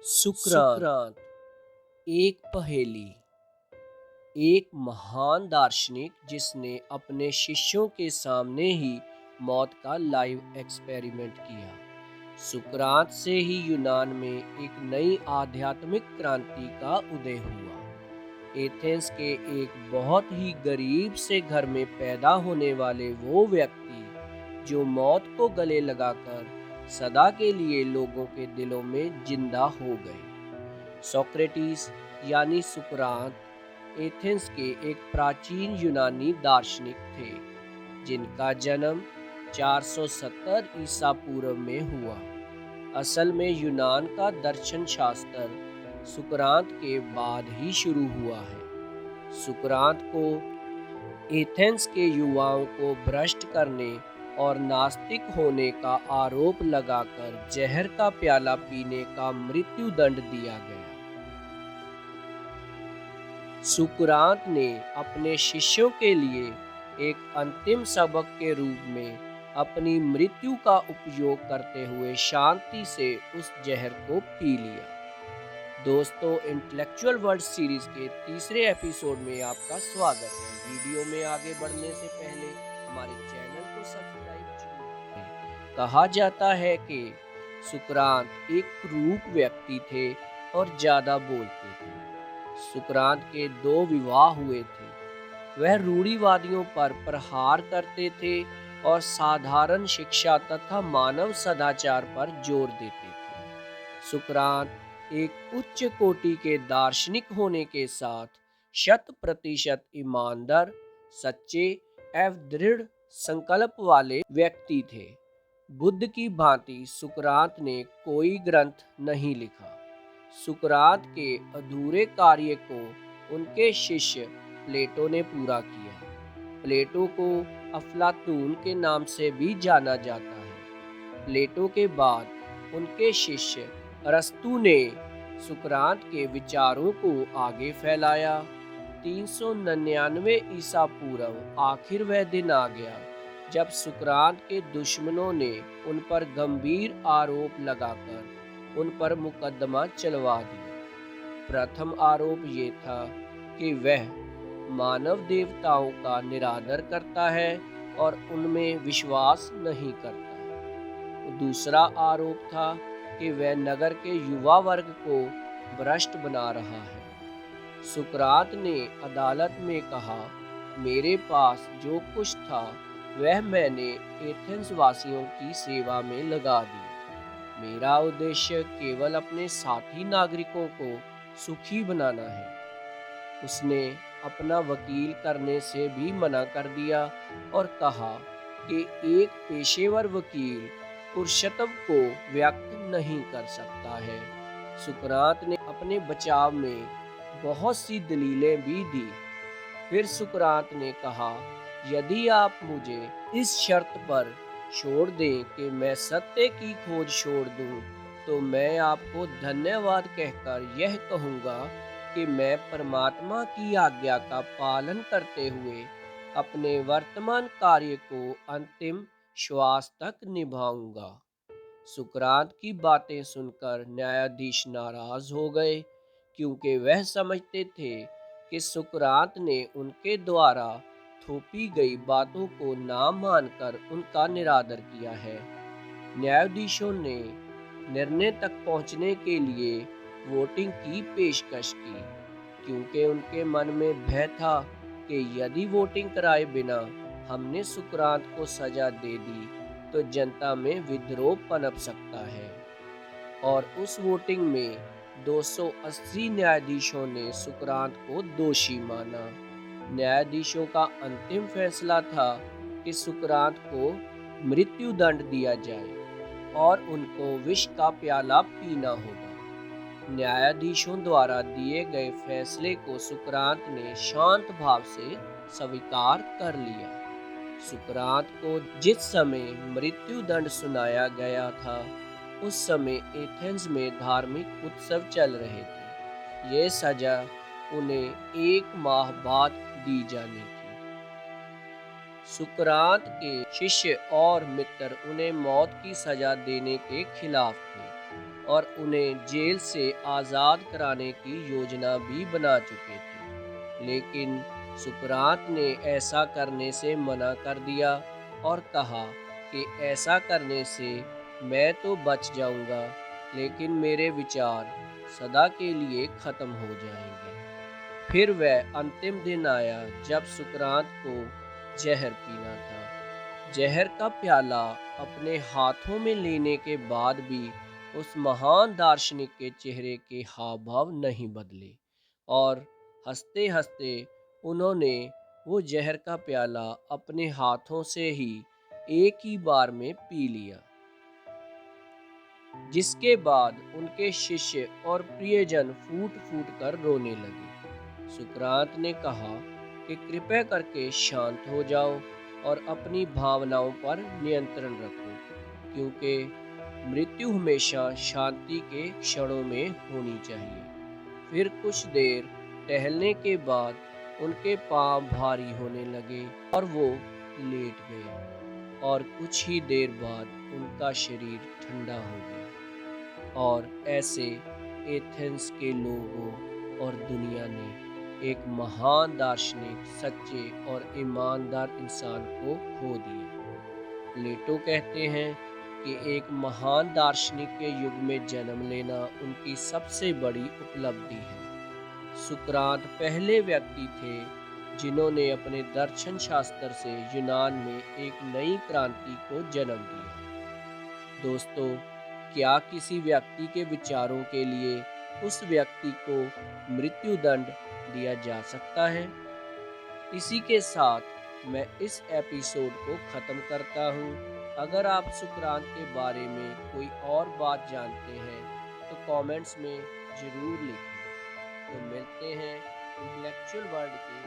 सुकरात एक पहेली। एक महान दार्शनिक जिसने अपने शिष्यों के सामने ही मौत का लाइव एक्सपेरिमेंट किया। सुकरात से ही यूनान में एक नई आध्यात्मिक क्रांति का उदय हुआ। एथेंस के एक बहुत ही गरीब से घर में पैदा होने वाले वो व्यक्ति जो मौत को गले लगाकर सदा के लिए लोगों के दिलों में जिंदा हो गए। सोक्रेटिस यानी सुकरात एथेंस के एक प्राचीन यूनानी दार्शनिक थे जिनका जन्म 470 ईसा पूर्व में हुआ। असल में यूनान का दर्शन शास्त्र सुकरात के बाद ही शुरू हुआ है। सुकरात को एथेंस के युवाओं को भ्रष्ट करने और नास्तिक होने का आरोप लगाकर जहर का प्याला पीने का मृत्यु दंड दिया गया। सुकरात ने अपने शिष्यों के लिए एक अंतिम सबक के रूप में अपनी मृत्यु का उपयोग करते हुए शांति से उस जहर को पी लिया। दोस्तों, इंटेलेक्चुअल वर्ड सीरीज के तीसरे एपिसोड में आपका स्वागत है। वीडियो में आगे बढ़ने से पहले हमारे चैनल को सब्सक्राइब जरूर करें। कहा जाता है कि सुकरात एक क्रूर व्यक्ति थे और ज्यादा बोलते थे। सुकरात के 2 विवाह हुए थे। वह रूढ़िवादियों पर प्रहार करते थे और साधारण शिक्षा तथा मानव सदाचार पर जोर देते थे। सुकरात एक उच्च कोटि के दार्शनिक होने के साथ 100% ईमानदार, सच्चे एवं दृढ़ संकल्प वाले व्यक्ति थे। बुद्ध की भांति सुकरात ने कोई ग्रंथ नहीं लिखा। सुकरात के अधूरे कार्य को उनके शिष्य प्लेटो ने पूरा किया। प्लेटो को अफलातून के नाम से भी जाना जाता है। प्लेटो के बाद उनके शिष्य अरस्तु ने सुकरात के विचारों को आगे फैलाया। 399 ईसा पूर्व आखिर वह दिन आ गया जब सुकरात के दुश्मनों ने उन पर गंभीर आरोप लगाकर उन पर मुकदमा चलवा दिया। प्रथम आरोप ये था कि वह मानव देवताओं का निरादर करता है और उनमें विश्वास नहीं करता। दूसरा आरोप था कि वह नगर के युवा वर्ग को भ्रष्ट बना रहा है। सुकरात ने अदालत में कहा, मेरे पास जो कुछ था वह मैंने एथेंस वासियों की सेवा में लगा दिया। मेरा उद्देश्य केवल अपने साथी नागरिकों को सुखी बनाना है। उसने अपना वकील करने से भी मना कर दिया और कहा कि एक पेशेवर वकील पुरुषत्व को व्यक्त नहीं कर सकता है। सुकरात ने अपने बचाव में बहुत सी दलीलें भी दी। फिर सुकरात ने कहा, यदि आप मुझे इस शर्त पर छोड़ दें कि मैं सत्य की खोज छोड़ दूं, तो मैं आपको धन्यवाद कहकर यह कहूँगा कि मैं परमात्मा की आज्ञा का पालन करते हुए अपने वर्तमान कार्य को अंतिम श्वास तक निभाऊंगा। सुकरात की बातें सुनकर न्यायाधीश नाराज हो गए, क्योंकि वह समझते थे कि सुकरात ने उनके द्वारा थोपी गई बातों को ना मानकर उनका निरादर किया है। न्यायाधीशों ने निर्णय तक पहुंचने के लिए वोटिंग की पेशकश की, क्योंकि उनके मन में भय था कि यदि वोटिंग कराए बिना हमने सुकरात को सजा दे दी तो जनता में विद्रोह पनप सकता है। और उस वोटिंग में 280 न्यायाधीशों ने सुकरात को दोषी माना। न्यायाधीशों का अंतिम फैसला था कि सुकरात को मृत्यु दंड दिया जाए और उनको विष का प्याला पीना होगा। न्यायाधीशों द्वारा दिए गए फैसले को सुकरात ने शांत भाव से स्वीकार कर लिया। सुकरात को जिस समय मृत्यु दंड सुनाया गया था, उस समय एथेंस में धार्मिक उत्सव चल रहे थे। ये सजा उन्हें 1 माह बाद दी जानी थी। सुकरात के शिष्य और मित्र उन्हें मौत की सजा देने के खिलाफ थे। और उन्हें जेल से आज़ाद कराने की योजना भी बना चुके थे। लेकिन सुकरात ने ऐसा करने से मना कर दिया और कहा कि ऐसा करने से मैं तो बच जाऊंगा, लेकिन मेरे विचार सदा के लिए ख़त्म हो जाएंगे। फिर वह अंतिम दिन आया जब सुकरात को जहर पीना था। जहर का प्याला अपने हाथों में लेने के बाद भी उस महान दार्शनिक के चेहरे के हाव भाव नहीं बदले और हंसते हंसते उन्होंने वो जहर का प्याला अपने हाथों से ही एक ही बार में पी लिया, जिसके बाद उनके शिष्य और प्रियजन फूट फूट कर रोने लगे। सुकरात ने कहा कि कृपया करके शांत हो जाओ और अपनी भावनाओं पर नियंत्रण रखो, क्योंकि मृत्यु हमेशा शांति के क्षणों में होनी चाहिए। फिर कुछ देर टहलने के बाद उनके पांव भारी होने लगे और वो लेट गए और कुछ ही देर बाद उनका शरीर ठंडा हो गया। और ऐसे एथेंस के लोगों और दुनिया ने एक महान दार्शनिक, सच्चे और ईमानदार इंसान को खो दिया। प्लेटो कहते हैं कि एक महान दार्शनिक के युग में जन्म लेना उनकी सबसे बड़ी उपलब्धि है। सुकरात पहले व्यक्ति थे जिन्होंने अपने दर्शन शास्त्र से यूनान में एक नई क्रांति को जन्म दिया। दोस्तों, क्या किसी व्यक्ति के विचारों के लिए उस व्यक्ति को मृत्यु दंड दिया जा सकता है? इसी के साथ मैं इस एपिसोड को ख़त्म करता हूँ। अगर आप सुकरात के बारे में कोई और बात जानते हैं तो कमेंट्स में ज़रूर लिखें। तो मिलते हैं इंटेलेक्चुअल वर्ल्ड के